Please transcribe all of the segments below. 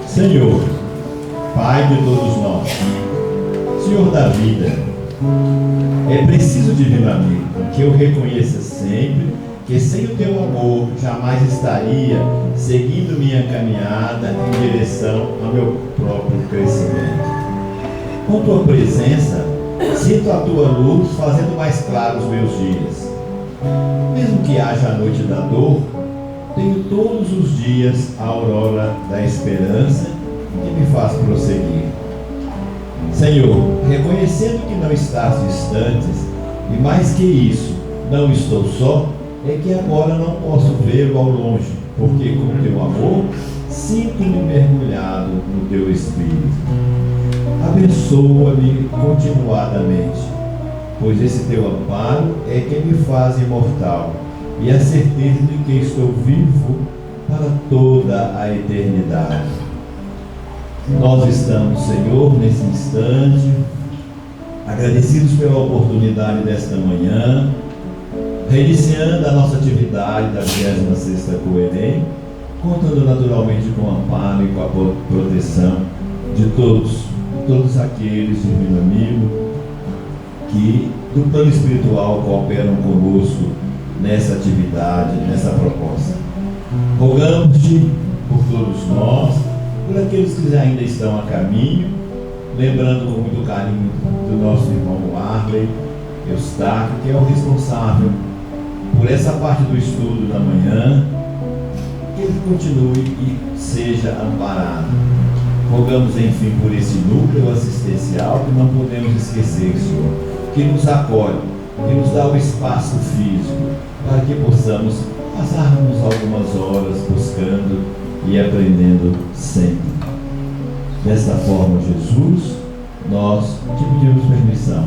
Senhor, Pai de todos nós, Senhor da vida, é preciso, divino amigo, que eu reconheça sempre que sem o teu amor jamais estaria seguindo minha caminhada em direção ao meu próprio crescimento. Com tua presença, sinto a tua luz fazendo mais claros os meus dias. Mesmo que haja a noite da dor, tenho todos os dias a aurora da esperança que me faz prosseguir. Senhor, reconhecendo que não estás distantes, e mais que isso, não estou só, é que agora não posso vê-lo ao longe, porque com teu amor sinto-me mergulhado no teu Espírito. Abençoa-me continuadamente, pois esse teu amparo é que me faz imortal, e a certeza de que estou vivo para toda a eternidade. Nós estamos, Senhor, nesse instante, agradecidos pela oportunidade desta manhã, reiniciando a nossa atividade da 26ª Coerem, contando naturalmente com o amparo e com a proteção de todos aqueles, divino amigo, que do plano espiritual cooperam conosco nessa atividade, nessa proposta. Rogamos-te por todos nós, por aqueles que ainda estão a caminho, lembrando com muito carinho do nosso irmão Arley Eustáquio, que é o responsável por essa parte do estudo da manhã, que ele continue e seja amparado. Rogamos, enfim, por esse núcleo assistencial que não podemos esquecer, Senhor, que nos acolhe, que nos dá o espaço físico, para que possamos passarmos algumas horas buscando e aprendendo sempre. Desta forma, Jesus, nós te pedimos permissão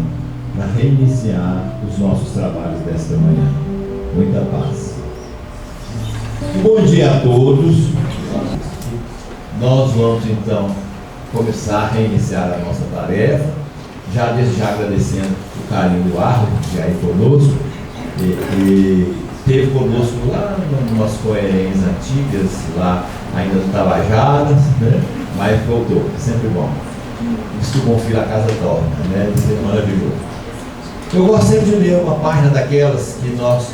para reiniciar os nossos trabalhos desta manhã. Muita paz. Bom dia a todos. Nós vamos então começar a reiniciar a nossa tarefa, desde já agradecendo o carinho do Arley, que é aí conosco, e esteve conosco lá em umas Coerens antigas, lá ainda no Tabajadas, né? Mas voltou, é sempre bom. Isso que o bom filho a casa torna, né? Isso é maravilhoso. Eu gosto sempre de ler uma página daquelas que nós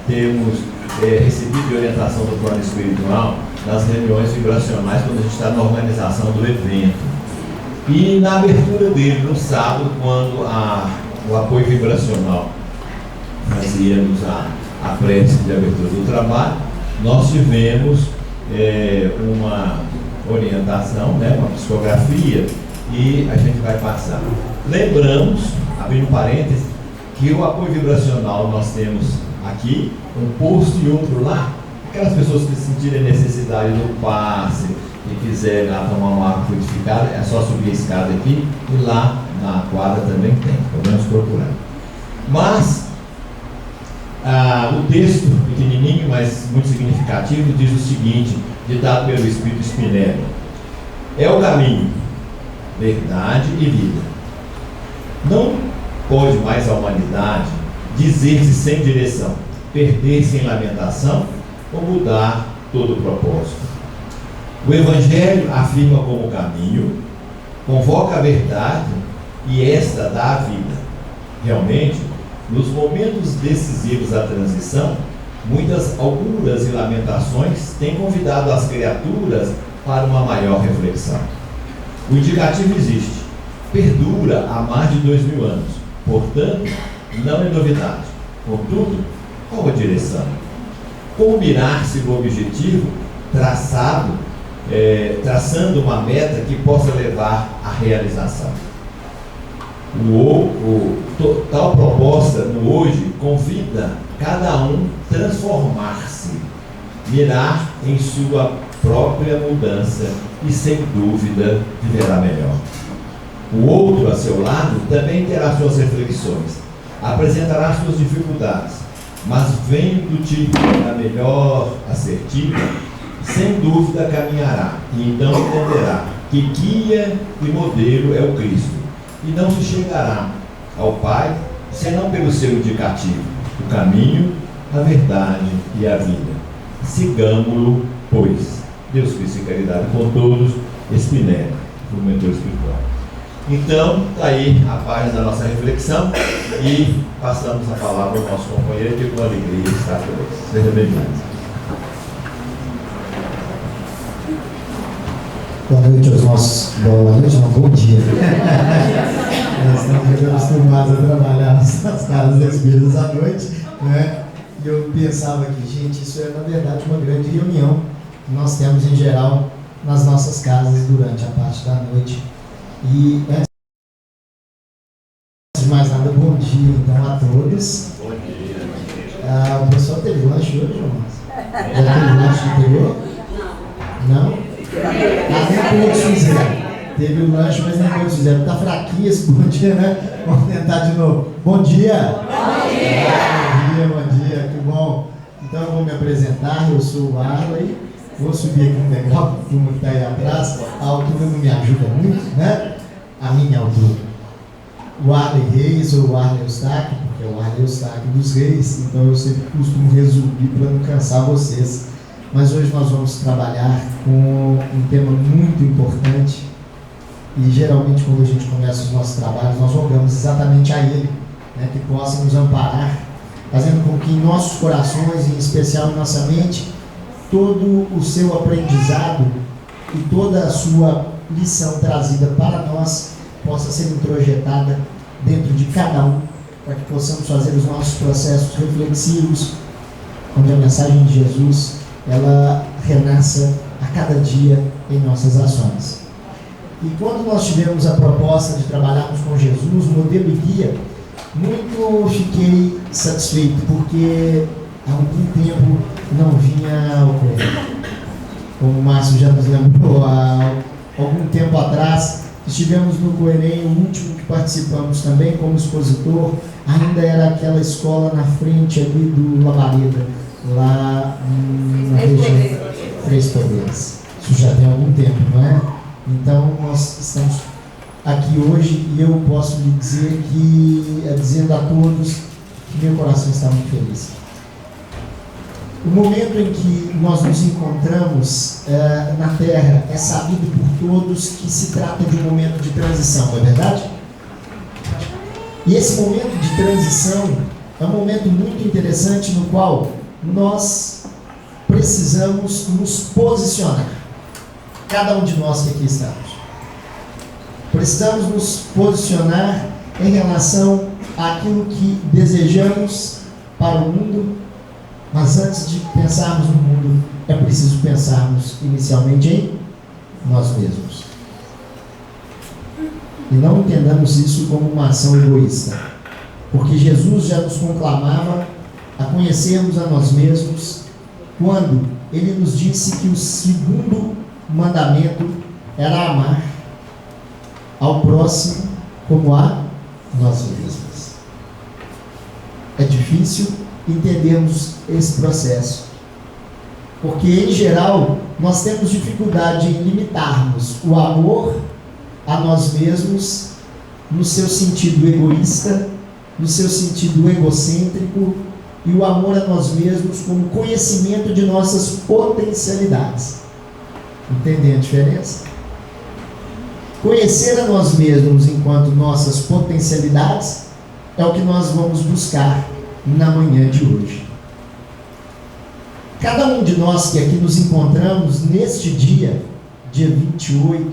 temos recebido de orientação do plano espiritual nas reuniões vibracionais, quando a gente está na organização do evento. E na abertura dele, no sábado, quando o apoio vibracional fazíamos a prece de abertura do trabalho, nós tivemos uma orientação, né, uma psicografia, e a gente vai passar. Lembramos, abrindo parênteses, que o apoio vibracional nós temos aqui, um posto e outro lá. Aquelas pessoas que sentirem necessidade do passe e quiserem lá tomar uma água fluidificada, é só subir a escada aqui, e lá na quadra também tem, podemos procurar. Mas o texto, pequenininho, mas muito significativo, diz o seguinte, ditado pelo Espírito Spinelli: é o caminho, verdade e vida. Não pode mais a humanidade dizer-se sem direção, perder-se em lamentação ou mudar todo o propósito. O Evangelho afirma como caminho, convoca a verdade e esta dá a vida. Realmente, nos momentos decisivos da transição, muitas auguras e lamentações têm convidado as criaturas para uma maior reflexão. O indicativo existe, perdura há mais de 2000 anos, portanto, não é novidade. Contudo, qual a direção? Como mirar-se no objetivo traçando uma meta que possa levar à realização? Tal proposta no hoje convida cada um transformar-se, mirar em sua própria mudança e, sem dúvida, viverá melhor. O outro, a seu lado, também terá suas reflexões, apresentará suas dificuldades, mas vendo-te a melhor assertiva, sem dúvida caminhará e então entenderá que guia e modelo é o Cristo, e não se chegará ao Pai senão pelo seu indicativo, o caminho, a verdade e a vida. Sigamo-lo, pois. Deus Cristo em caridade com todos, Spinelli, o mentor espiritual. Então, está aí a página da nossa reflexão e passamos a palavra ao nosso companheiro que com alegria está conosco. Seja bem-vindo. Boa noite aos nossos. Boa noite, não, bom dia. Nós estamos acostumados a trabalhar nas casas das espíritas à noite, né? E eu pensava que, gente, isso é na verdade uma grande reunião que nós temos em geral nas nossas casas durante a parte da noite. E antes de mais nada, bom dia então a todos. Bom dia. O pessoal teve lanche hoje, João? Já teve lanche anterior? Não? Nem todos fizeram. Teve o lanche, mas nem todos fizeram. Está fraquinho esse bom dia, né? Vamos tentar de novo. Bom dia! Bom dia! Bom dia, que bom. Então eu vou me apresentar, eu sou o Arley. Vou subir aqui no degrau, porque a turma que está aí atrás, a altura não me ajuda muito, né? A minha altura. O Arley Reis ou o Arley Eustáquio, porque é o Arley Eustáquio dos Reis, então eu sempre costumo resumir para não cansar vocês. Mas hoje nós vamos trabalhar com um tema muito importante e geralmente quando a gente começa os nossos trabalhos nós rogamos exatamente a Ele, né, que possa nos amparar, fazendo com que em nossos corações, em especial em nossa mente, todo o seu aprendizado e toda a sua lição trazida para nós possa ser introjetada dentro de cada um, para que possamos fazer os nossos processos reflexivos, onde a mensagem de Jesus ela renasça a cada dia em nossas ações. E quando nós tivemos a proposta de trabalharmos com Jesus, modelo e guia, muito fiquei satisfeito, porque há algum tempo não vinha ocorrendo. Como o Márcio já nos lembrou, há algum tempo atrás, estivemos no Coerém, o último que participamos também como expositor, ainda era aquela escola na frente ali do Labareda, lá na região Três Poderes. Isso já tem algum tempo, não é? Então nós estamos aqui hoje e eu posso lhe dizer que, dizendo a todos, que meu coração está muito feliz. O momento em que nós nos encontramos na Terra é sabido por todos que se trata de um momento de transição, não é verdade? E esse momento de transição é um momento muito interessante no qual nós precisamos nos posicionar. Cada um de nós que aqui estamos. Precisamos nos posicionar em relação àquilo que desejamos para o mundo, mas antes de pensarmos no mundo, é preciso pensarmos inicialmente em nós mesmos. E não entendamos isso como uma ação egoísta, porque Jesus já nos conclamava a conhecermos a nós mesmos quando Ele nos disse que o segundo mandamento era amar ao próximo como a nós mesmos. É difícil entendermos esse processo, porque em geral nós temos dificuldade em limitarmos o amor a nós mesmos no seu sentido egoísta, no seu sentido egocêntrico, e o amor a nós mesmos como conhecimento de nossas potencialidades. Entendem a diferença? Conhecer a nós mesmos enquanto nossas potencialidades é o que nós vamos buscar na manhã de hoje. Cada um de nós que aqui nos encontramos neste dia 28,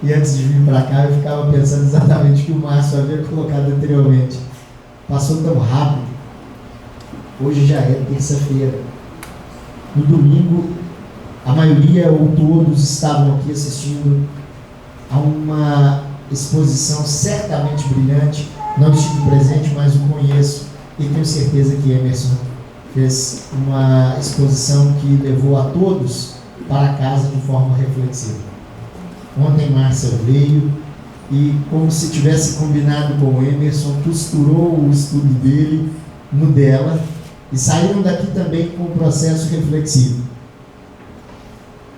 e antes de vir para cá eu ficava pensando exatamente o que o Márcio havia colocado anteriormente. Passou tão rápido. Hoje já é terça-feira. No domingo, a maioria ou todos estavam aqui assistindo a uma exposição certamente brilhante. Não estive presente, mas o conheço e tenho certeza que Emerson fez uma exposição que levou a todos para casa de forma reflexiva. Ontem Márcia veio e, como se tivesse combinado com o Emerson, costurou o estudo dele no dela e saíram daqui também com um processo reflexivo.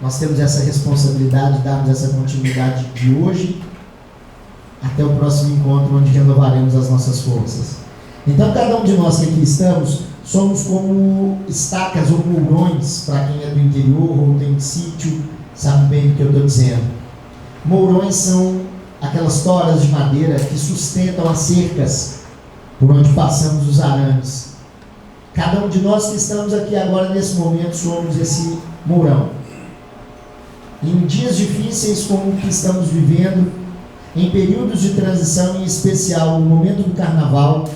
Nós temos essa responsabilidade de darmos essa continuidade de hoje até o próximo encontro, onde renovaremos as nossas forças. Então, cada um de nós que aqui estamos, somos como estacas ou mourões, para quem é do interior ou tem sítio, sabe bem o que eu estou dizendo. Mourões são aquelas toras de madeira que sustentam as cercas por onde passamos os arames. Cada um de nós que estamos aqui agora, nesse momento, somos esse mourão. Em dias difíceis como o que estamos vivendo, em períodos de transição, em especial no momento do carnaval,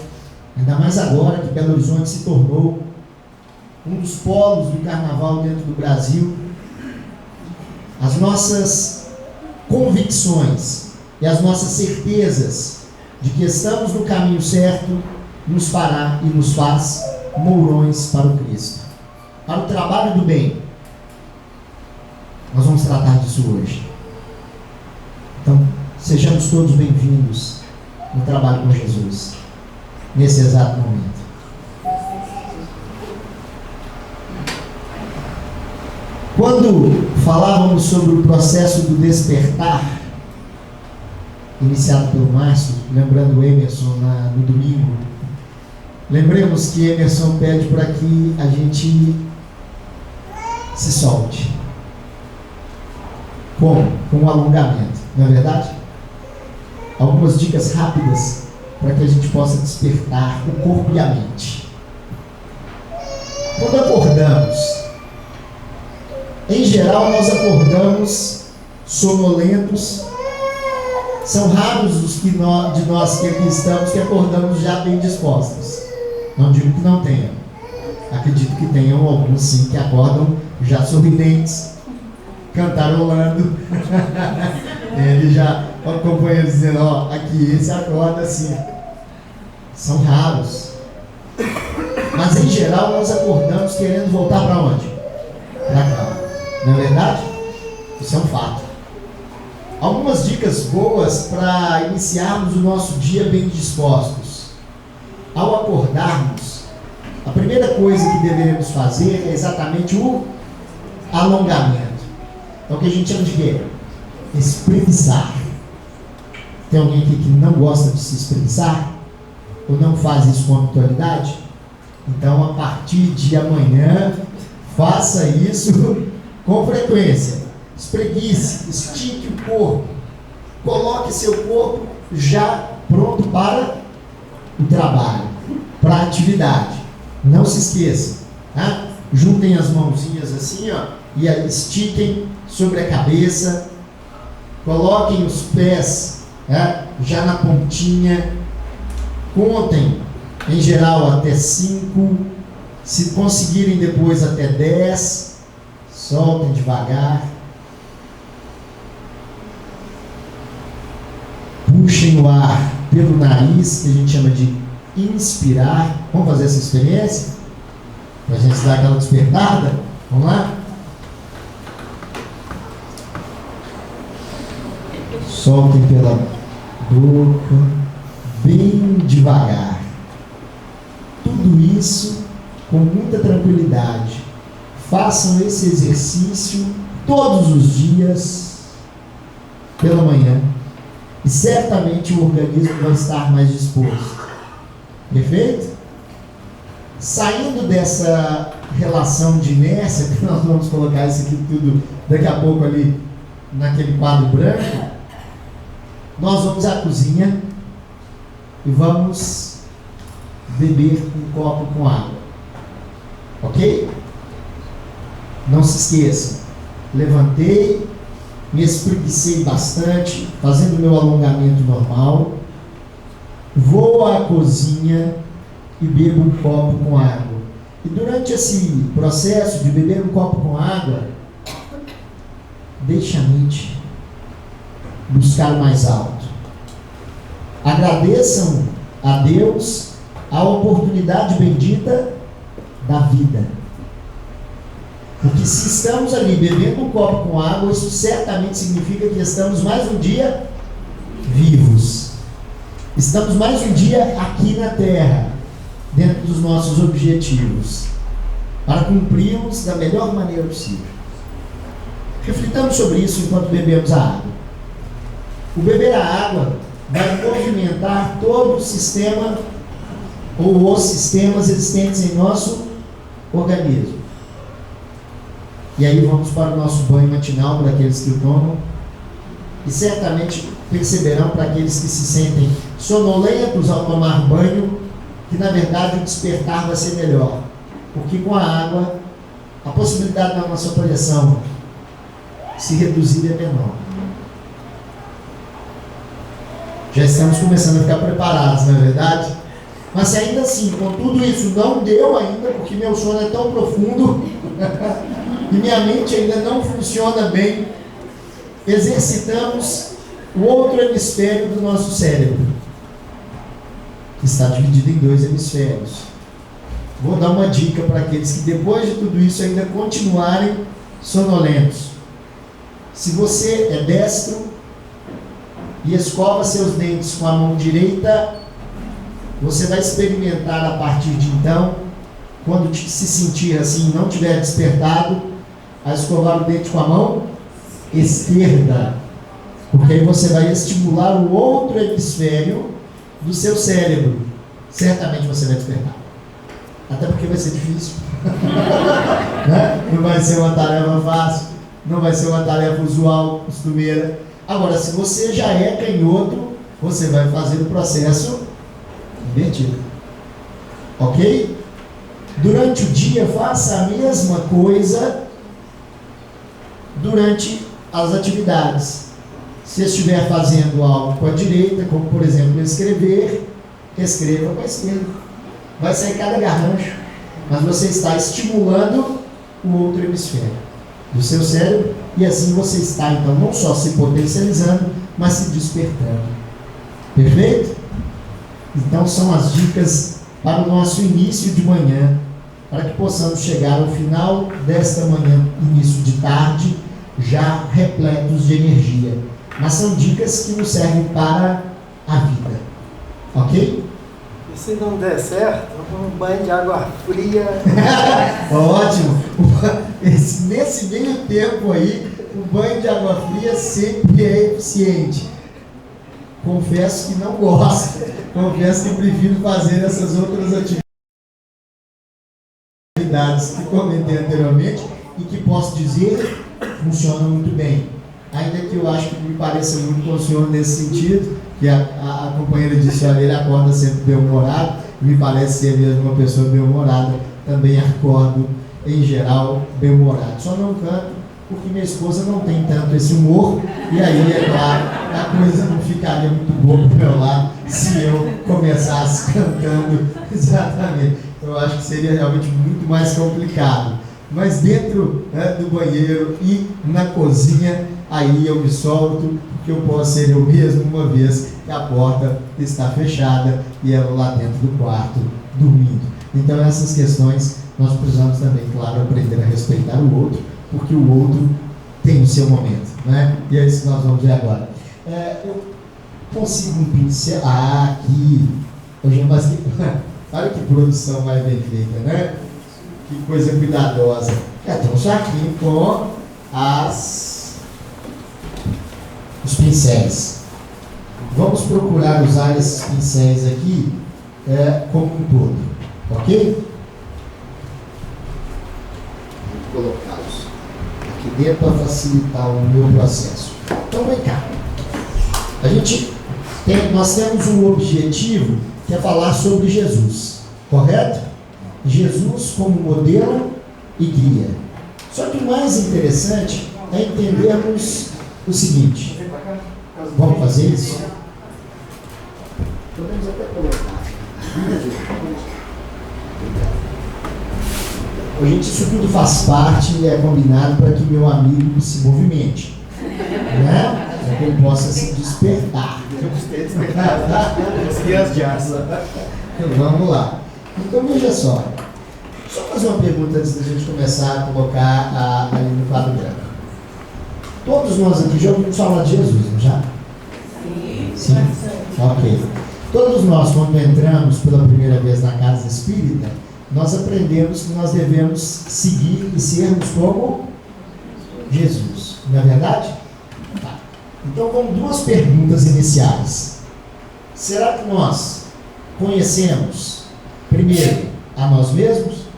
ainda mais agora que Belo Horizonte se tornou um dos polos do carnaval dentro do Brasil, as nossas convicções e as nossas certezas de que estamos no caminho certo nos fará e nos faz mourões para o Cristo, para o trabalho do bem. Nós vamos tratar disso hoje. Então, sejamos todos bem-vindos no trabalho com Jesus, nesse exato momento. Quando falávamos sobre o processo do despertar, iniciado pelo Márcio, lembrando o Emerson no domingo, lembremos que Emerson pede para que a gente se solte. Como? Com um alongamento, não é verdade? Algumas dicas rápidas para que a gente possa despertar o corpo e a mente. Quando acordamos, em geral nós acordamos sonolentos. São raros os de nós que aqui estamos que acordamos já bem dispostos. Não digo que não tenham. Acredito que tenham alguns sim que acordam já sorridentes, cantarolando. Ele já acompanha dizendo, ó, aqui esse acorda assim. São raros. Mas em geral nós acordamos querendo voltar para onde? Para cá. Não é verdade? Isso é um fato. Algumas dicas boas para iniciarmos o nosso dia bem dispostos. Ao acordarmos, a primeira coisa que deveremos fazer é exatamente o alongamento. É o que a gente chama de quê? Espreguiçar. Tem alguém aqui que não gosta de se espreguiçar? Ou não faz isso com habitualidade? Então, a partir de amanhã, faça isso com frequência. Espreguice, estique o corpo. Coloque seu corpo já pronto para o trabalho, para a atividade. Não se esqueça, tá? Juntem as mãozinhas assim, ó, e estiquem sobre a cabeça. Coloquem os pés, né, já na pontinha. Contem, em geral, até 5. Se conseguirem depois até 10. Soltem devagar. Puxem o ar pelo nariz, que a gente chama de inspirar. Vamos fazer essa experiência? Para a gente dar aquela despertada? Vamos lá? Soltem pela boca, bem devagar. Tudo isso com muita tranquilidade. Façam esse exercício todos os dias, pela manhã, e certamente o organismo vai estar mais disposto. Perfeito? Saindo dessa relação de inércia, que nós vamos colocar isso aqui tudo daqui a pouco ali naquele quadro branco, nós vamos à cozinha e vamos beber um copo com água. Ok? Não se esqueçam, levantei, me espreguicei bastante, fazendo meu alongamento normal, vou à cozinha e bebo um copo com água. E durante esse processo de beber um copo com água, deixe a mente buscar o mais alto. Agradeçam a Deus a oportunidade bendita da vida. Porque se estamos ali bebendo um copo com água, isso certamente significa que estamos mais um dia vivos. Estamos mais um dia aqui na Terra, dentro dos nossos objetivos, para cumpri-los da melhor maneira possível. Reflitamos sobre isso enquanto bebemos a água. O beber a água vai movimentar todo o sistema ou os sistemas existentes em nosso organismo. E aí vamos para o nosso banho matinal, para aqueles que o tomam, e certamente perceberão, para aqueles que se sentem sonolentos ao tomar banho, que na verdade o despertar vai ser melhor, porque com a água a possibilidade da nossa projeção se reduzir é menor. Já estamos começando a ficar preparados, não é verdade? Mas se ainda assim, com tudo isso, não deu ainda, porque meu sono é tão profundo e minha mente ainda não funciona bem, exercitamos o outro hemisfério do nosso cérebro, que está dividido em 2 hemisférios. Vou dar uma dica para aqueles que depois de tudo isso ainda continuarem sonolentos. Se você é destro e escova seus dentes com a mão direita, você vai experimentar a partir de então, quando se sentir assim, não tiver despertado, a escovar o dente com a mão esquerda, porque aí você vai estimular o outro hemisfério do seu cérebro. Certamente você vai despertar, até porque vai ser difícil. Né? Não vai ser uma tarefa fácil, não vai ser uma tarefa usual, costumeira. Agora, se você já é canhoto, você vai fazer o processo invertido. Ok? Durante o dia, faça a mesma coisa durante as atividades. Se estiver fazendo algo com a direita, como por exemplo escrever, escreva com a esquerda. Vai sair cada garrancho, mas você está estimulando o outro hemisfério do seu cérebro, e assim você está então não só se potencializando, mas se despertando. Perfeito? Então são as dicas para o nosso início de manhã, para que possamos chegar ao final desta manhã, início de tarde, já repletos de energia. Mas são dicas que nos servem para a vida. Ok? E se não der certo, um banho de água fria. Ótimo! Nesse meio tempo aí, o banho de água fria sempre é eficiente. Confesso que não gosto. Confesso que prefiro fazer essas outras atividades que comentei anteriormente e que posso dizer funcionam muito bem. Ainda que eu acho que me pareça muito com o senhor nesse sentido, que a companheira disse, olha, ele acorda sempre bem-humorado, me parece ser mesmo uma pessoa bem-humorada, também acordo, em geral, bem-humorado. Só não canto porque minha esposa não tem tanto esse humor, e aí, é claro, a coisa não ficaria muito boa pro meu lado se eu começasse cantando exatamente. Eu acho que seria realmente muito mais complicado. Mas dentro do banheiro e na cozinha, aí eu me solto, porque eu posso ser eu mesmo, uma vez que a porta está fechada e ela lá dentro do quarto dormindo. Então essas questões nós precisamos também, claro, aprender a respeitar o outro, porque o outro tem o seu momento, né? E é isso que nós vamos ver agora. Eu consigo um pincel. Aqui. Olha que produção mais bem feita, né? Que coisa cuidadosa. Tem um saquinho com os pincéis. Vamos procurar usar esses pincéis aqui como um todo, ok? Vou colocá-los aqui dentro para facilitar o meu processo. Então vem cá. Nós temos um objetivo que é falar sobre Jesus, correto? Jesus como modelo e guia. Só que o mais interessante é entendermos o seguinte. Vamos fazer isso? Podemos até colocar. Gente, isso tudo faz parte e é combinado para que meu amigo se movimente, né? Para que ele possa se despertar. Vamos lá. Então veja só. Só fazer uma pergunta antes da gente começar a colocar ali no quadro branco. Todos nós aqui já ouvimos falar de Jesus, não já? Sim. Ok. Todos nós, quando entramos pela primeira vez na casa espírita, nós aprendemos que nós devemos seguir e sermos como Jesus. Não é verdade? Tá. Então vamos duas perguntas iniciais. Será que nós conhecemos, primeiro, a nós mesmos?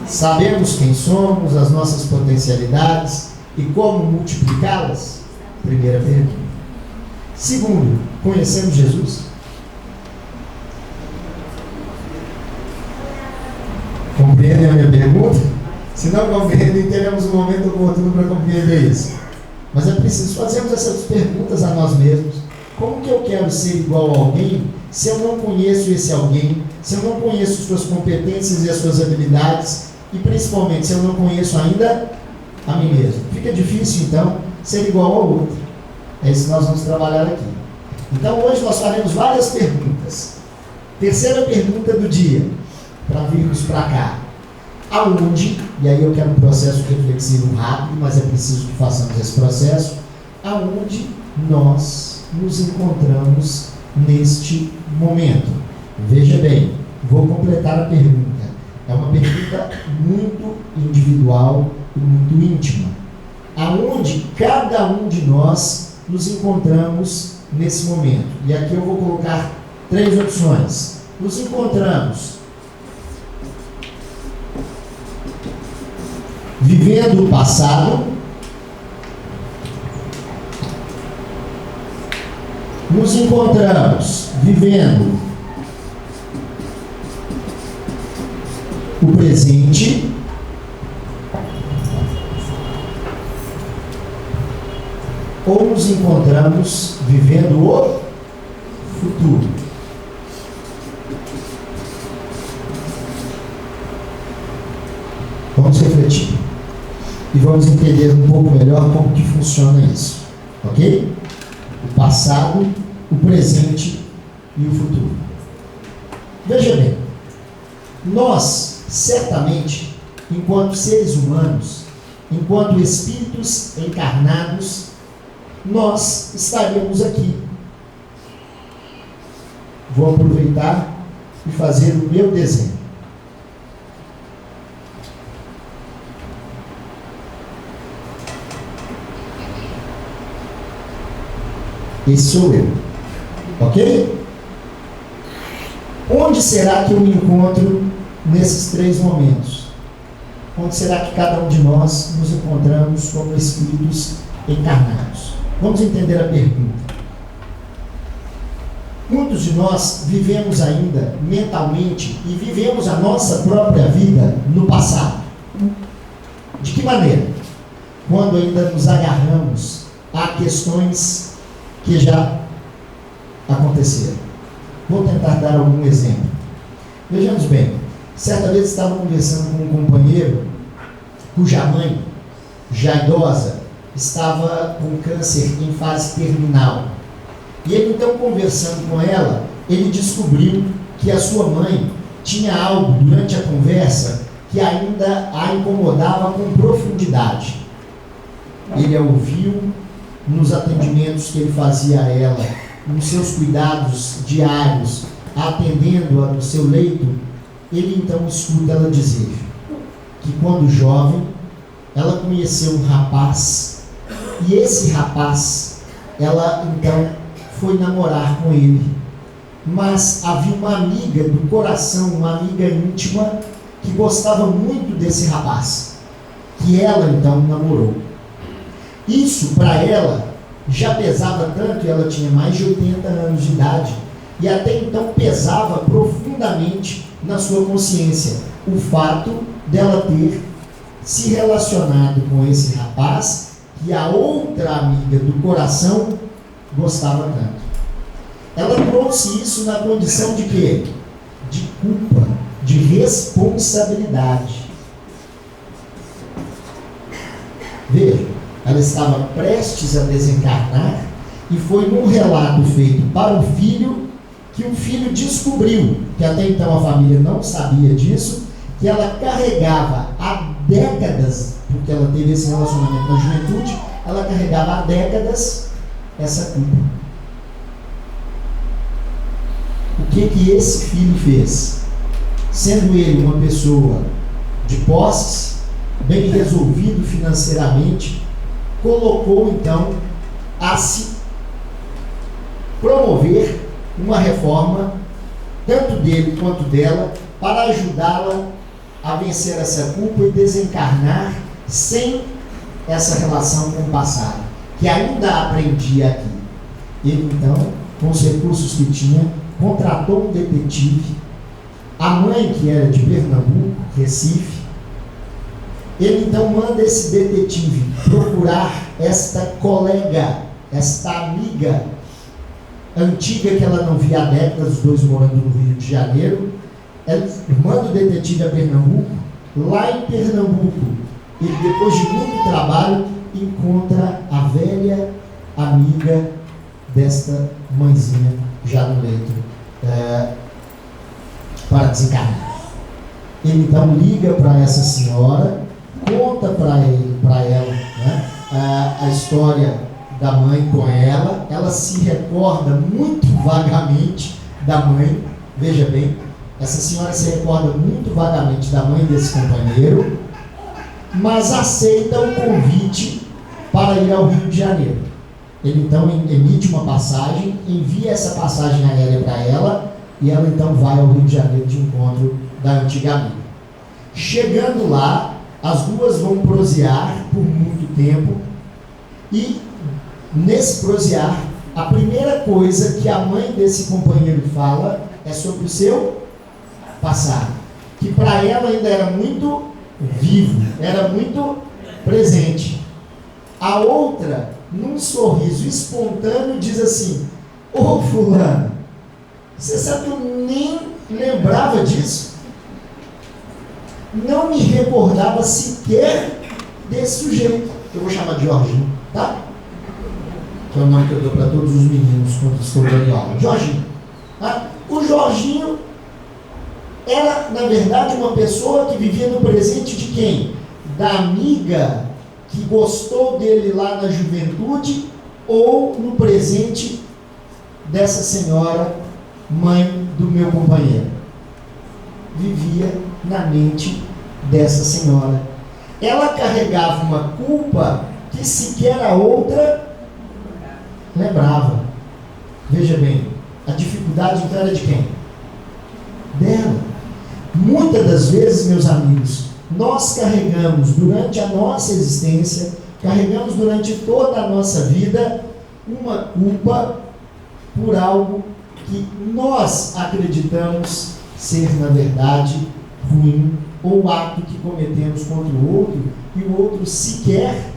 Sabemos quem somos, as nossas potencialidades e como multiplicá-las? Primeira pergunta. Segundo, conhecemos Jesus? Compreendem a minha pergunta? Se não compreendem, teremos um momento oportuno para compreender isso. Mas é preciso fazermos essas perguntas a nós mesmos. Como que eu quero ser igual a alguém se eu não conheço esse alguém, se eu não conheço suas competências e as suas habilidades e principalmente se eu não conheço ainda a mim mesmo? Fica difícil então ser igual ao outro. É isso que nós vamos trabalhar aqui. Então hoje nós faremos várias perguntas. Terceira pergunta do dia, para virmos para cá. Aonde, e aí eu quero um processo reflexivo rápido, mas é preciso que façamos esse processo, aonde nós nos encontramos neste momento? Veja bem, vou completar a pergunta. É uma pergunta muito individual e muito íntima. Aonde cada um de nós nos encontramos nesse momento? E aqui eu vou colocar 3 opções. Nos encontramos vivendo o passado, nos encontramos vivendo o presente, ou nos encontramos vivendo o futuro. Vamos refletir e vamos entender um pouco melhor como que funciona isso, ok? O passado, o presente e o futuro. Veja bem, nós, certamente, enquanto seres humanos, enquanto espíritos encarnados, nós estaríamos aqui. Vou aproveitar e fazer o meu desenho. Esse sou eu. Ok? Onde será que eu me encontro nesses 3 momentos? Onde será que cada um de nós nos encontramos como espíritos encarnados? Vamos entender a pergunta. Muitos de nós vivemos ainda mentalmente e vivemos a nossa própria vida no passado. De que maneira? Quando ainda nos agarramos a questões que já aconteceram. Vou tentar dar algum exemplo. Vejamos bem, certa vez estava conversando com um companheiro cuja mãe, já idosa, estava com câncer em fase terminal. E ele então, conversando com ela, ele descobriu que a sua mãe tinha algo durante a conversa que ainda a incomodava com profundidade. Ele a ouviu nos atendimentos que ele fazia a ela, nos seus cuidados diários, atendendo-a no seu leito. Ele então escuta ela dizer que quando jovem, ela conheceu um rapaz, e esse rapaz, ela então foi namorar com ele, mas havia uma amiga do coração, uma amiga íntima, que gostava muito desse rapaz, que ela então namorou. Isso para ela já pesava tanto, e ela tinha mais de 80 anos de idade, e até então pesava profundamente na sua consciência o fato dela ter se relacionado com esse rapaz que a outra amiga do coração gostava tanto. Ela trouxe isso na condição de quê? De culpa, de responsabilidade. Veja, ela estava prestes a desencarnar e foi num relato feito para o filho que o filho descobriu, que até então a família não sabia disso, que ela carregava há décadas, porque ela teve esse relacionamento na juventude, ela carregava há décadas essa culpa. O que esse filho fez? Sendo ele uma pessoa de posses, bem resolvido financeiramente, colocou então a se promover uma reforma, tanto dele quanto dela, para ajudá-la a vencer essa culpa e desencarnar sem essa relação com o passado, que ainda aprendia aqui. Ele então, com os recursos que tinha, contratou um detetive, a mãe, que era de Pernambuco, Recife. Ele então manda esse detetive procurar esta colega, esta amiga antiga que ela não via há décadas, os dois morando no Rio de Janeiro. Ele manda o detetive a Pernambuco. Lá em Pernambuco, ele, depois de muito trabalho, encontra a velha amiga desta mãezinha já no leito para desencarnar. Ele então liga para essa senhora, conta para ela, né, a história da mãe com ela. Ela se recorda muito vagamente da mãe. Veja bem, essa senhora se recorda muito vagamente da mãe desse companheiro, mas aceita o convite para ir ao Rio de Janeiro. Ele então emite uma passagem, envia essa passagem aérea para ela, e ela então vai ao Rio de Janeiro de encontro da antiga amiga. Chegando lá, as duas vão prosear por muito tempo, e nesse prosear, a primeira coisa que a mãe desse companheiro fala é sobre o seu passado, que para ela ainda era muito vivo, era muito presente. A outra, num sorriso espontâneo, diz assim: ô fulano, você sabe que eu nem lembrava disso, não me recordava sequer desse sujeito. Eu vou chamar de Jorginho, tá? Que é o nome que eu dou para todos os meninos quando estou dando aula. Jorginho, tá? O Jorginho era, na verdade, uma pessoa que vivia no presente de quem? Da amiga que gostou dele lá na juventude, ou no presente dessa senhora, mãe do meu companheiro. Vivia na mente dessa senhora. Ela carregava uma culpa que sequer a outra lembrava. Veja bem, a dificuldade então era de quem? Dela. Muitas das vezes, meus amigos, nós carregamos durante a nossa existência, carregamos durante toda a nossa vida uma culpa por algo que nós acreditamos ser, na verdade, ruim, ou ato que cometemos contra o outro, e o outro sequer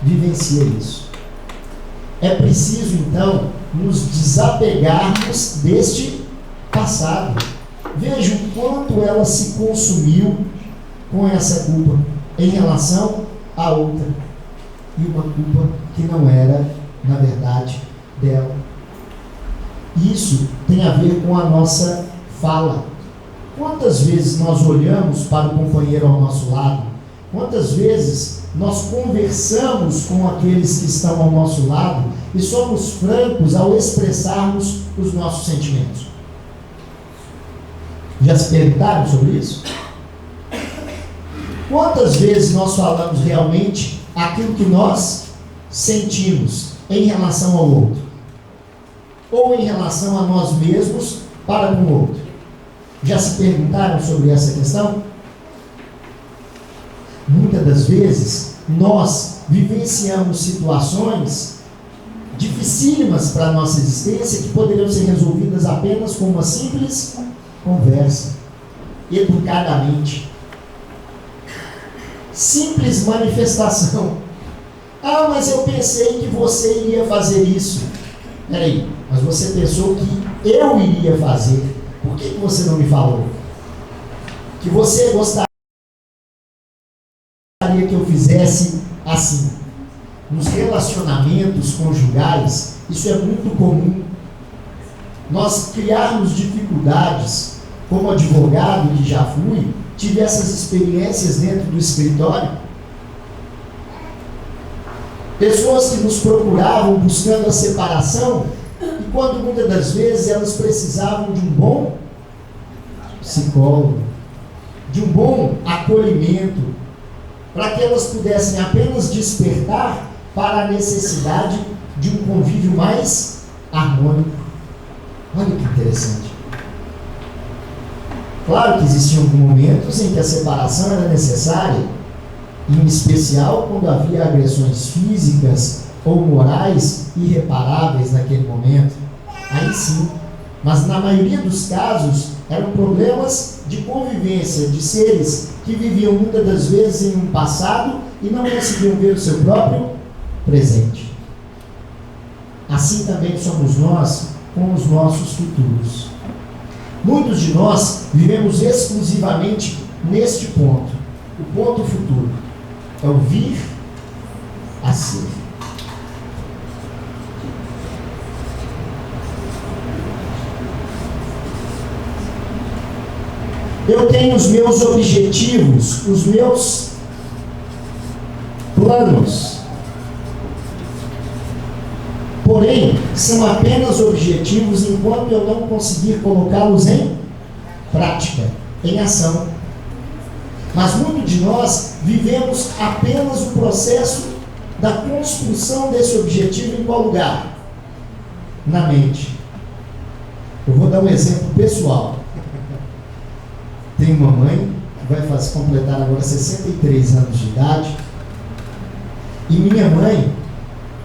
vivencia isso. É preciso, então, nos desapegarmos deste passado. Veja o quanto ela se consumiu com essa culpa em relação à outra. E uma culpa que não era, na verdade, dela. Isso tem a ver com a nossa fala. Quantas vezes nós olhamos para o companheiro ao nosso lado? Quantas vezes nós conversamos com aqueles que estão ao nosso lado e somos francos ao expressarmos os nossos sentimentos? Já se perguntaram sobre isso? Quantas vezes nós falamos realmente aquilo que nós sentimos em relação ao outro? Ou em relação a nós mesmos para com o outro? Já se perguntaram sobre essa questão? Muitas das vezes nós vivenciamos situações dificílimas para a nossa existência que poderiam ser resolvidas apenas com uma simples conversa, educadamente. Simples manifestação. Ah, mas eu pensei que você iria fazer isso. Peraí, mas você pensou que eu iria fazer. Por que você não me falou? Que você gostaria que eu fizesse assim. Nos relacionamentos conjugais, isso é muito comum. Nós criarmos dificuldades, como advogado que já fui, tive essas experiências dentro do escritório. Pessoas que nos procuravam buscando a separação, e quando muitas das vezes elas precisavam de um bom psicólogo, de um bom acolhimento, para que elas pudessem apenas despertar para a necessidade de um convívio mais harmônico. Olha que interessante. Claro que existiam momentos em que a separação era necessária, em especial quando havia agressões físicas ou morais irreparáveis naquele momento. Aí sim. Mas na maioria dos casos eram problemas de convivência de seres que viviam muitas das vezes em um passado e não conseguiam ver o seu próprio presente. Assim também somos nós com os nossos futuros. Muitos de nós vivemos exclusivamente neste ponto, o ponto futuro. É o vir a ser. Eu tenho os meus objetivos, os meus planos. Porém, são apenas objetivos enquanto eu não conseguir colocá-los em prática, em ação. Mas muitos de nós vivemos apenas o processo da construção desse objetivo em qual lugar? Na mente. Eu vou dar um exemplo pessoal. Tem uma mãe que vai completar agora 63 anos de idade. E minha mãe,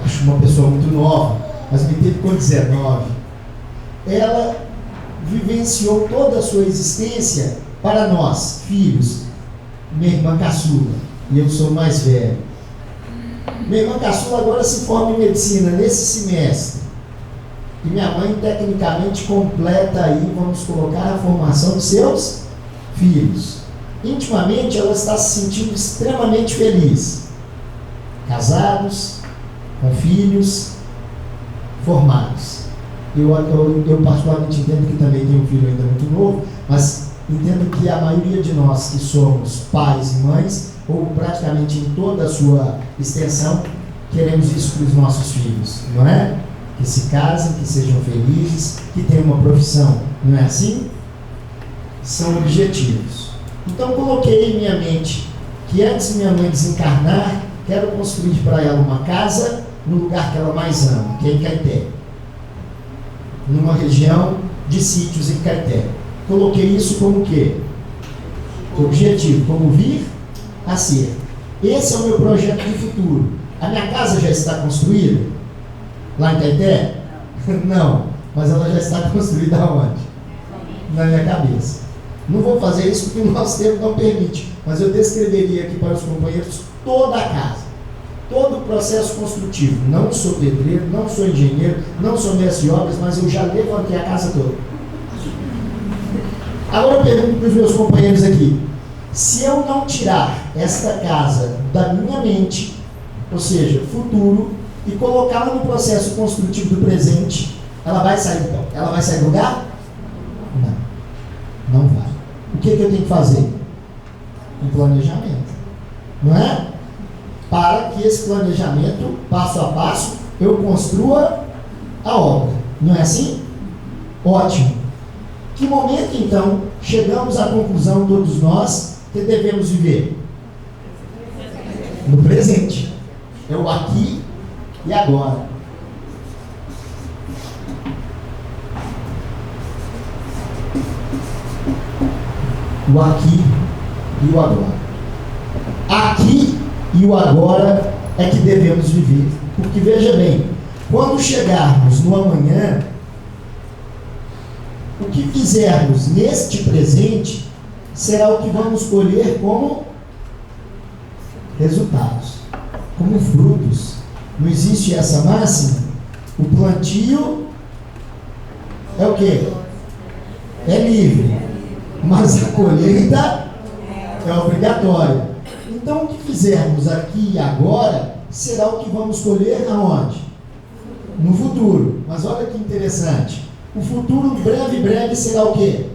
acho uma pessoa muito nova, mas me teve com 19. Ela vivenciou toda a sua existência para nós, filhos. Minha irmã caçula, e eu sou mais velho. Minha irmã caçula agora se forma em medicina nesse semestre. E minha mãe tecnicamente completa aí, vamos colocar, a formação de seus filhos. Intimamente ela está se sentindo extremamente feliz. Casados, com filhos, formados. Eu particularmente entendo que também tem um filho ainda muito novo, mas entendo que a maioria de nós que somos pais e mães, ou praticamente em toda a sua extensão, queremos isso para os nossos filhos, não é? Que se casem, que sejam felizes, que tenham uma profissão, não é assim? São objetivos. Então coloquei em minha mente que antes de minha mãe desencarnar, quero construir para ela uma casa no lugar que ela mais ama, que é em Caeté, numa região de sítios em Caeté. Coloquei isso como o quê? Objetivo, como vir a ser. Esse é o meu projeto de futuro. A minha casa já está construída? Lá em Caeté? Não, mas ela já está construída aonde? Na minha cabeça. Não vou fazer isso porque o nosso tempo não permite, mas eu descreveria aqui para os companheiros toda a casa, todo o processo construtivo. Não sou pedreiro, não sou engenheiro, não sou mestre de obras, mas eu já levantei a casa toda. Agora eu pergunto para os meus companheiros aqui: se eu não tirar esta casa da minha mente, ou seja, futuro, e colocá-la no processo construtivo do presente, ela vai sair então? Ela vai sair do lugar? Não, não vai. O que eu tenho que fazer? Um planejamento, não é? Para que esse planejamento, passo a passo, eu construa a obra. Não é assim? Ótimo. Que momento, então, chegamos à conclusão, todos nós, que devemos viver? No presente. É o aqui e agora. O aqui e o agora. Aqui e o agora é que devemos viver. Porque, veja bem, quando chegarmos no amanhã, O que fizermos neste presente será o que vamos colher como resultados, como frutos. Não existe essa máxima? O plantio é o quê? É livre, mas a colheita é obrigatória. Então, o que fizermos aqui e agora será o que vamos colher aonde? No futuro. Mas olha que interessante. O futuro breve será o quê?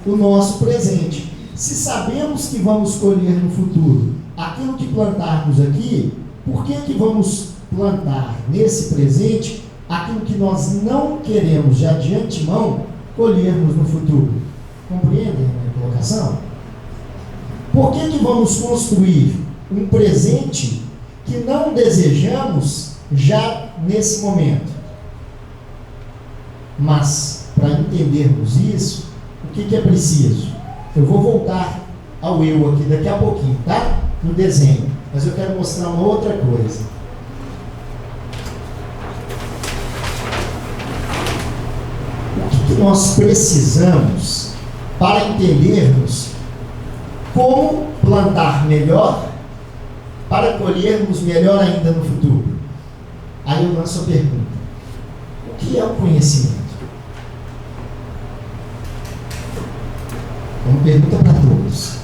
O nosso presente. Se sabemos que vamos colher no futuro aquilo que plantarmos aqui, por que vamos plantar nesse presente aquilo que nós não queremos já de antemão colhermos no futuro? Compreendem a minha colocação? Por que vamos construir um presente que não desejamos já nesse momento? Mas, para entendermos isso, o que é preciso? Eu vou voltar ao eu aqui daqui a pouquinho, tá? No desenho. Mas eu quero mostrar uma outra coisa. O que nós precisamos para entendermos como plantar melhor para colhermos melhor ainda no futuro? Aí eu lanço a pergunta: o que é o conhecimento? É uma pergunta para todos.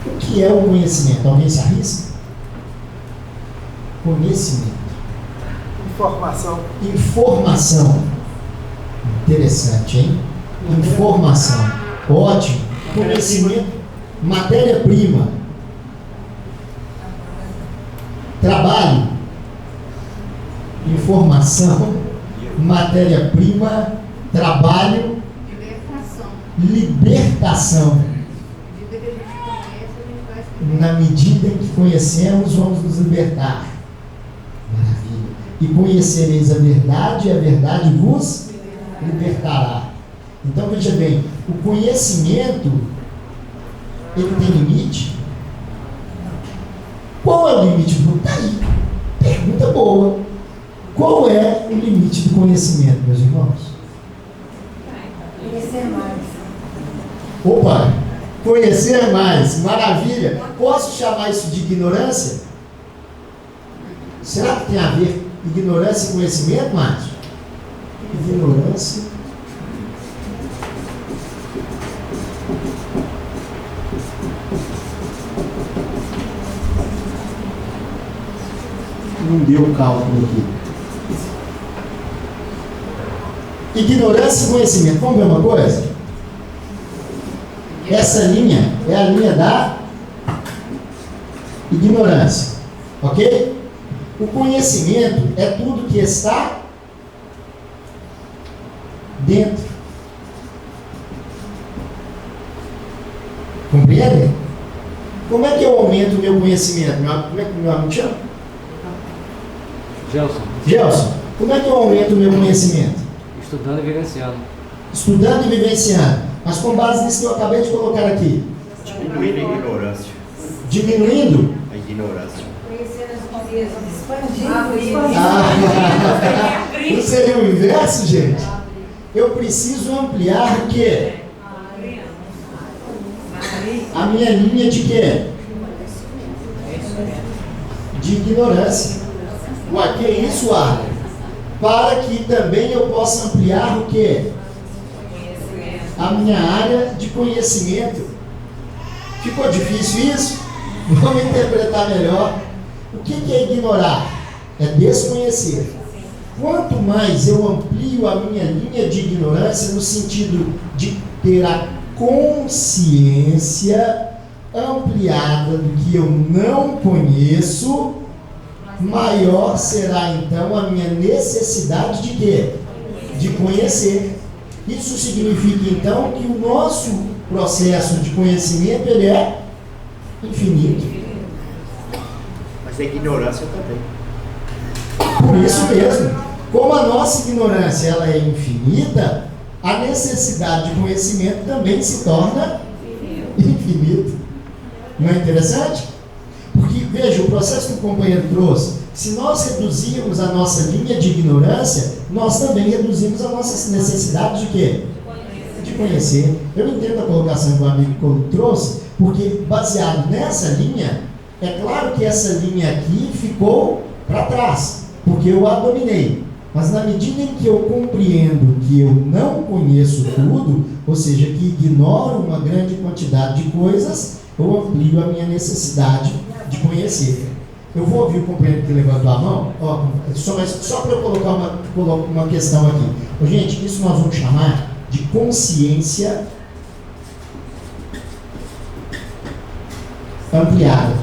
O que é o conhecimento? Alguém se arrisca? Conhecimento. Informação. Informação. Interessante, hein? Informação. Ótimo. Conhecimento. Matéria-prima. Trabalho. Informação. Matéria-prima. Trabalho. Libertação. Na medida em que conhecemos, vamos nos libertar. Maravilha. E conhecereis a verdade vos libertará. Então veja bem, o conhecimento, ele tem limite? Qual é o limite? Está aí. Pergunta boa. Qual é o limite do conhecimento, meus irmãos? Conhecer mais. Opa! Conhecer mais, maravilha. Posso chamar isso de ignorância? Será que tem a ver ignorância e conhecimento, Márcio? Ignorância. Não deu o cálculo aqui. Ignorância e conhecimento. Vamos ver uma coisa? Essa linha é a linha da ignorância, ok? O conhecimento é tudo que está dentro. Compreendem? Como é que eu aumento o meu conhecimento? Como é que meu amigo chama? Gelson, como é que eu aumento o meu conhecimento? Estudando e vivenciando. Estudando e vivenciando. Mas com base nisso que eu acabei de colocar aqui. Diminuindo a ignorância. Diminuindo? A ignorância. Conhecer as coisas, expandindo. Não seria o inverso, gente? Eu preciso ampliar o quê? A minha linha de quê? De ignorância. Ué, que é isso, Arlen? Para que também eu possa ampliar o quê? A minha área de conhecimento. Ficou difícil isso? Vamos interpretar melhor. O que é ignorar? É desconhecer. Quanto mais eu amplio a minha linha de ignorância no sentido de ter a consciência ampliada do que eu não conheço, maior será então a minha necessidade de quê? De conhecer. Isso significa então que o nosso processo de conhecimento ele é infinito. Mas a ignorância também. Por isso mesmo, como a nossa ignorância ela é infinita, a necessidade de conhecimento também se torna infinito. Não é interessante? Porque, veja, o processo que o companheiro trouxe, se nós reduzirmos a nossa linha de ignorância, nós também reduzimos a nossa necessidade de quê? conhecer. Eu entendo a colocação que o amigo trouxe, porque baseado nessa linha, é claro que essa linha aqui ficou para trás, porque eu a dominei. Mas na medida em que eu compreendo que eu não conheço tudo, ou seja, que ignoro uma grande quantidade de coisas, eu amplio a minha necessidade de conhecer. Eu vou ouvir o companheiro que levantou a mão, só para eu colocar uma questão aqui. Gente, isso nós vamos chamar de consciência ampliada.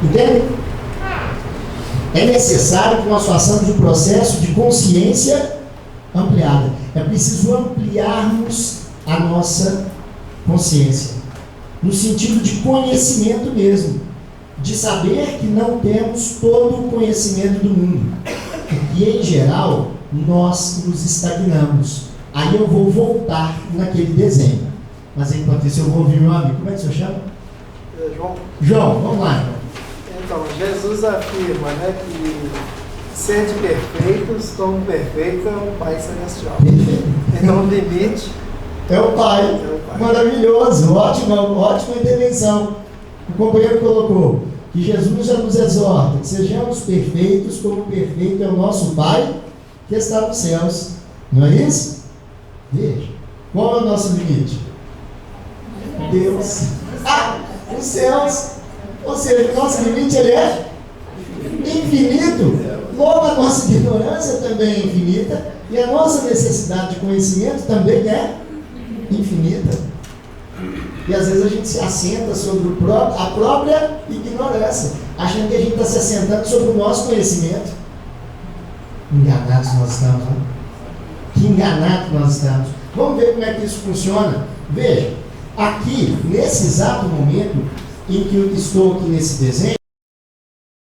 Entende? É necessário que nós façamos o processo de consciência ampliada. É preciso ampliarmos a nossa consciência, no sentido de conhecimento mesmo, de saber que não temos todo o conhecimento do mundo, e em geral nós nos estagnamos. Aí eu vou voltar naquele desenho, mas enquanto isso eu vou ouvir meu amigo. Como é que você chama? João. João, vamos lá. Então, Jesus afirma, né, que sede perfeitos como perfeito é o Pai Celestial. Então o limite é o Pai. Maravilhoso, ótima intervenção. O companheiro colocou que Jesus já nos exorta que sejamos perfeitos como perfeito é o nosso Pai que está nos céus. Não é isso? Veja, qual é o nosso limite? Deus. Os céus. Ou seja, o nosso limite ele é infinito. Logo a nossa ignorância também é infinita e a nossa necessidade de conhecimento também é infinita. E às vezes a gente se assenta sobre a própria ignorância, achando que a gente está se assentando sobre o nosso conhecimento. Enganados nós estamos, né? Que enganados nós estamos. Vamos ver como é que isso funciona. Veja, aqui, nesse exato momento em que eu estou aqui nesse desenho,